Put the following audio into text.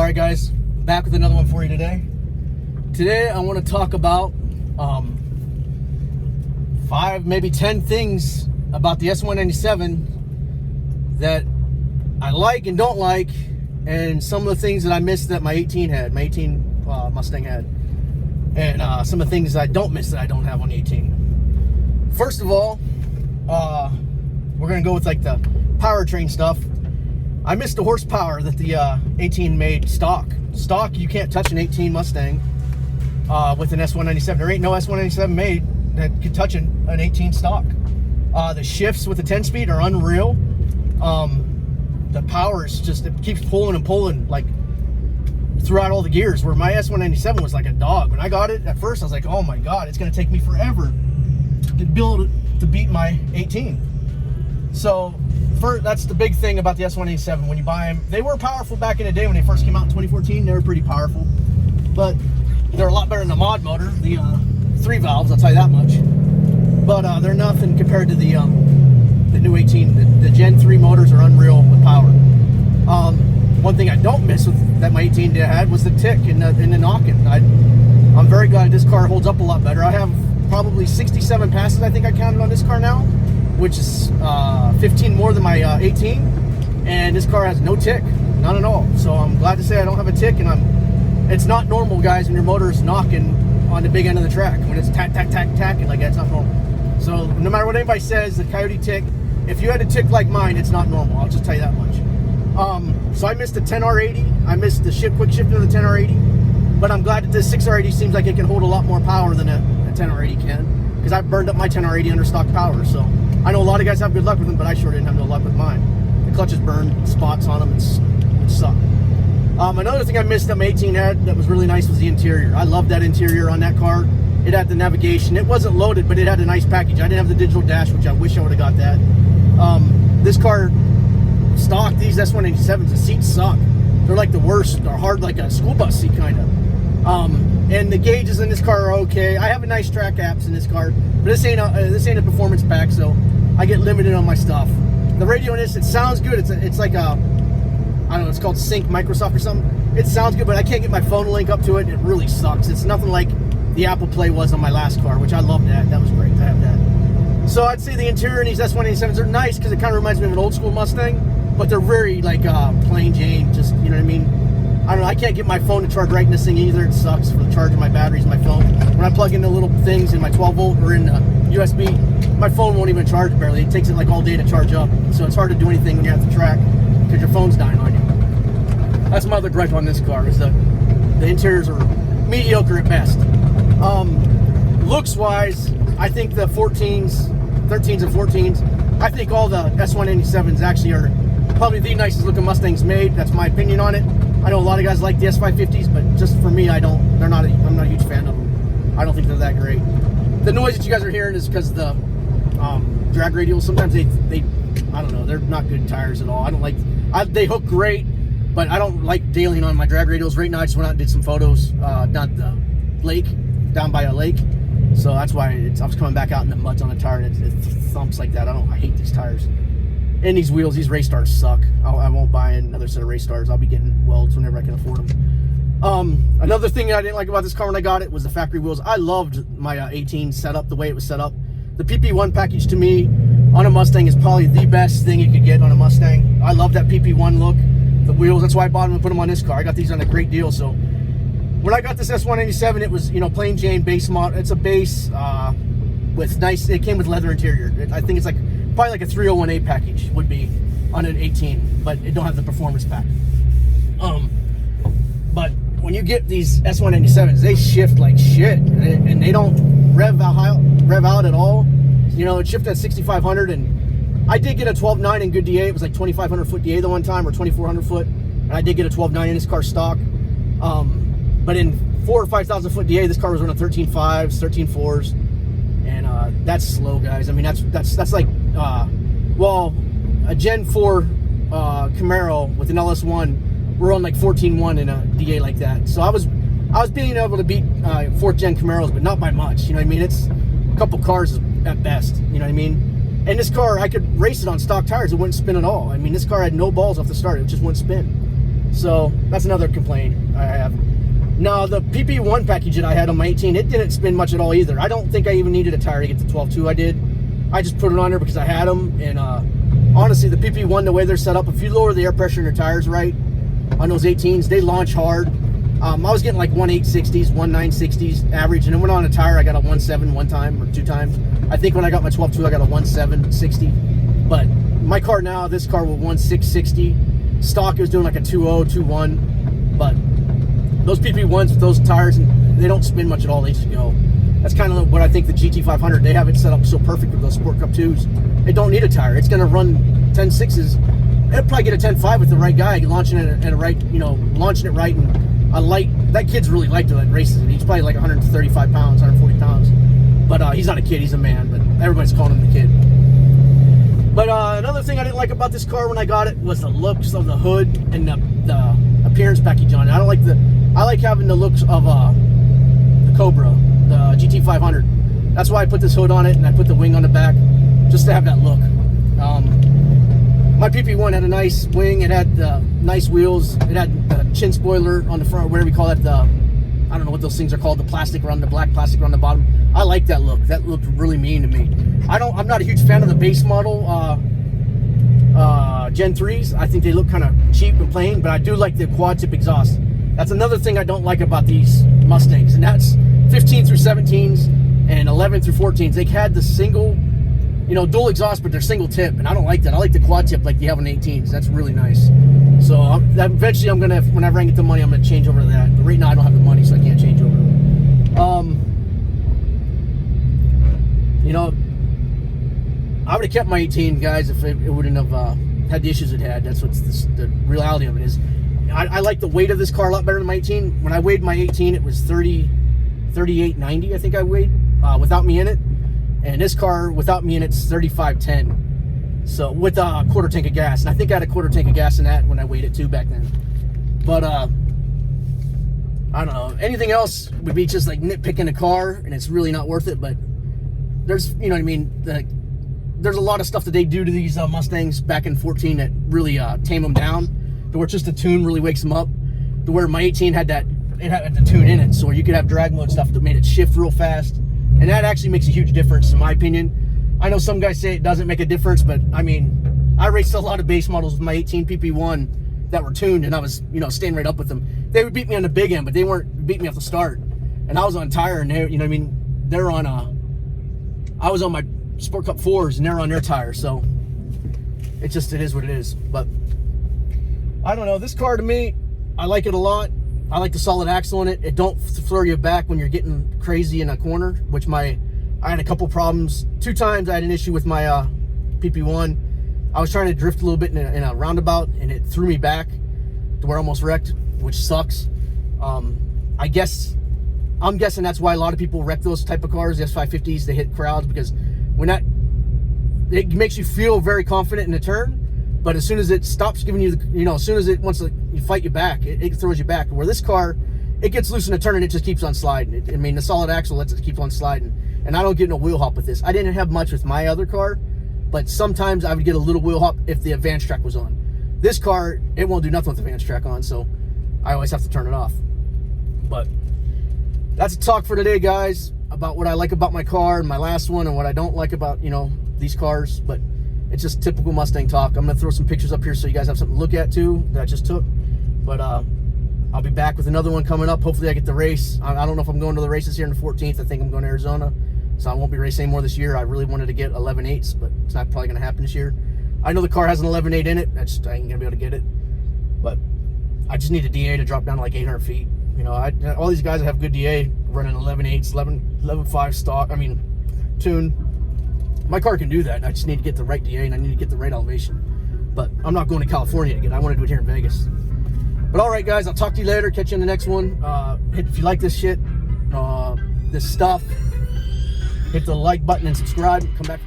Alright guys, back with another one for you today. Today I want to talk about 5, maybe 10 things about the S197 that I like and don't like, and some of the things that I missed that my 18 Mustang had, and some of the things I don't miss that I don't have on the 18. First of all, we're going to go with like the powertrain stuff. I missed the horsepower that the 18 made stock. Stock, you can't touch an 18 Mustang with an S197. There ain't no S197 made that could touch an 18 stock. The shifts with the 10-speed are unreal. The power is just, it keeps pulling and pulling like throughout all the gears, where my S197 was like a dog. When I got it at first, I was like, oh my God, it's going to take me forever to build to beat my 18. So that's the big thing about the S187. When you buy them, they were powerful back in the day when they first came out in 2014. They were pretty powerful, but they're a lot better than the mod motor, the 3 valves, I'll tell you that much. But they're nothing compared to the new 18. The Gen 3 motors are unreal with power. One thing I don't miss with that my 18 had was the tick in the knocking. I'm very glad this car holds up a lot better. I have probably 67 passes, I think I counted on this car now, which is 15 more than my 18, and this car has no tick, none at all. So I'm glad to say I don't have a tick, and it's not normal, guys, when your motor is knocking on the big end of the track, when it's tacking like that. It's not normal. So no matter what anybody says, the Coyote tick, if you had a tick like mine, it's not normal, I'll just tell you that much. So I missed the 10R80, I missed the quick shifting of the 10R80, but I'm glad that this 6R80 seems like it can hold a lot more power than a 10R80 can, because I burned up my 10R80 under stock power. So I know a lot of guys have good luck with them, but I sure didn't have no luck with mine. The clutches burned spots on them and sucked. Another thing I missed that my 18 had that was really nice was the interior. I love that interior on that car. It had the navigation. It wasn't loaded, but it had a nice package. I didn't have the digital dash, which I wish I would have got that. This car, stock, these S187s, the seats suck. They're like the worst. They're hard like a school bus seat, kind of. And the gauges in this car are okay. I have a nice track apps in this car, but this ain't a performance pack, so I get limited on my stuff. The radio in this, it sounds good. It's like a, I don't know, it's called Sync Microsoft or something. It sounds good, but I can't get my phone to link up to it. It really sucks. It's nothing like the Apple Play was on my last car, which I loved that. That was great to have that. So I'd say the interior in these S187s are nice because it kind of reminds me of an old school Mustang, but they're very like plain Jane, just, you know what I mean? I don't know, I can't get my phone to charge right in this thing either. It sucks for the charging my batteries, my phone. When I plug in the little things in my 12 volt or in USB, my phone won't even charge barely. It takes it like all day to charge up. So it's hard to do anything when you're at the track because your phone's dying on you. That's my other gripe on this car, is that the interiors are mediocre at best. Looks wise, I think the 13s and 14s, I think all the S187s actually are probably the nicest looking Mustangs made. That's my opinion on it. I know a lot of guys like the S550s, but just for me, I'm not a huge fan of them. I don't think they're that great. The noise that you guys are hearing is because the drag radials, sometimes they I don't know, they're not good tires at all. I don't like, they hook great, but I don't like dailing on my drag radials. Right now, I just went out and did some photos down at the lake, down by a lake. So that's why I was coming back out in the muds on the tire, and it thumps like that. I hate these tires. And these wheels, these race stars suck. I won't buy another set of race stars. I'll be getting welds whenever I can afford them. Another thing I didn't like about this car when I got it was the factory wheels. I loved my 18 setup, the way it was set up. The PP1 package to me on a Mustang is probably the best thing you could get on a Mustang. I love that PP1 look. The wheels, that's why I bought them and put them on this car. I got these on a great deal. So when I got this S187, it was, you know, plain Jane base model. It's a base with nice, it came with leather interior. I think it's like probably like a 301A package would be on an 18, but it don't have the performance pack. But when you get these S197s, they shift like shit, and they don't rev out at all. You know, it shifted at 6,500, and I did get a 12.9 in good DA. It was like 2,500 foot DA the one time, or 2,400 foot, and I did get a 12.9 in this car stock. But in 4,000 or 5,000 foot DA, this car was running 13.5s, 13.4s, and that's slow, guys. I mean, that's like, well, a Gen 4 Camaro with an LS1, we're on like 14.1 in a DA like that. So I was being able to beat 4th gen Camaros, but not by much. You know what I mean? It's a couple cars at best. You know what I mean? And this car, I could race it on stock tires. It wouldn't spin at all. I mean, this car had no balls off the start. It just wouldn't spin. So that's another complaint I have. Now, the PP1 package that I had on my 18, it didn't spin much at all either. I don't think I even needed a tire to get to 12.2. I did. I just put it on there because I had them. And honestly, the PP1, the way they're set up, if you lower the air pressure in your tires right on those 18s, they launch hard. I was getting like 1.860s, 1.960s average, and then went on a tire, I got a 1.7 one time or 2 times. I think when I got my 12.2, I got a 1.760. But my car now, this car with 1.660. Stock is doing like a 2.0, 2.1. But those PP1s with those tires, they don't spin much at all. They just go. That's kind of what I think the GT500, they have it set up so perfect with those Sport Cup 2s. It don't need a tire. It's going to run 10.6s. It'll probably get a 10.5 with the right guy, launching it at a right, launching it right. And that kid's really light to races. He's probably like 135 pounds, 140 pounds. But he's not a kid, he's a man. But everybody's calling him the kid. But another thing I didn't like about this car when I got it was the looks of the hood and the appearance package on it. I like having the looks of the Cobra, the GT500. That's why I put this hood on it and I put the wing on the back, just to have that look. My PP1 had a nice wing. It had nice wheels. It had the chin spoiler on the front, whatever you call it. I don't know what those things are called. The plastic around the black plastic around the bottom. I like that look. That looked really mean to me. I'm not a huge fan of the base model Gen 3s. I think they look kind of cheap and plain, but I do like the quad tip exhaust. That's another thing I don't like about these Mustangs, and that's 15 through 17s and 11 through 14s. They had the single, dual exhaust, but they're single tip, and I don't like that. I like the quad tip like you have on 18s. That's really nice. So eventually I'm gonna, whenever I get the money, I'm gonna change over to that. But right now I don't have the money, so I can't change over to it. I would have kept my 18, guys, if it wouldn't have had the issues it had. That's what's the reality of it is. I like the weight of this car a lot better than my 18. When I weighed my 18, it was 38.90, I think I weighed, without me in it. And this car, without me in it's 35.10. So with a quarter tank of gas. And I think I had a quarter tank of gas in that when I weighed it too back then. But I don't know. Anything else would be just like nitpicking a car, and it's really not worth it. But there's, you know what I mean? There's a lot of stuff that they do to these Mustangs back in 14 that really tame them down. To where just the tune really wakes them up. To where my 18 had that, it had the tune in it. So you could have drag mode stuff that made it shift real fast. And that actually makes a huge difference in my opinion. I know some guys say it doesn't make a difference, but I mean, I raced a lot of base models with my 18 PP1 that were tuned, and I was, staying right up with them. They would beat me on the big end, but they weren't beating me off the start. And I was on tire, and they, they're on I was on my Sport Cup 4s, and they're on their tires. So it is what it is. But I don't know. This car to me, I like it a lot. I like the solid axle in it. It don't throw you back when you're getting crazy in a corner, which I had a couple problems. 2 times I had an issue with my PP1. I was trying to drift a little bit in a roundabout, and it threw me back to where I almost wrecked, which sucks. I'm guessing that's why a lot of people wreck those type of cars, the S550s. They hit crowds because it makes you feel very confident in the turn. But as soon as it stops giving you as soon as it wants to fight you back, it throws you back. Where this car, it gets loose in a turn and it just keeps on sliding. The solid axle lets it keep on sliding. And I don't get no wheel hop with this. I didn't have much with my other car, but sometimes I would get a little wheel hop if the advanced track was on. This car, it won't do nothing with the advanced track on, so I always have to turn it off. But that's a talk for today, guys, about what I like about my car and my last one, and what I don't like about, these cars. But it's just typical Mustang talk. I'm going to throw some pictures up here so you guys have something to look at too that I just took. But I'll be back with another one coming up. Hopefully I get the race. I don't know if I'm going to the races here on the 14th. I think I'm going to Arizona. So I won't be racing anymore this year. I really wanted to get 11.8s, but it's not probably going to happen this year. I know the car has an 11.8 in it. I ain't going to be able to get it. But I just need a DA to drop down to like 800 feet. All these guys that have good DA running 11.8s, 11.5 stock, tune. My car can do that. I just need to get the right DA, and I need to get the right elevation. But I'm not going to California again. I want to do it here in Vegas. But all right, guys, I'll talk to you later. Catch you in the next one. If you like this shit, this stuff, hit the like button and subscribe. Come back.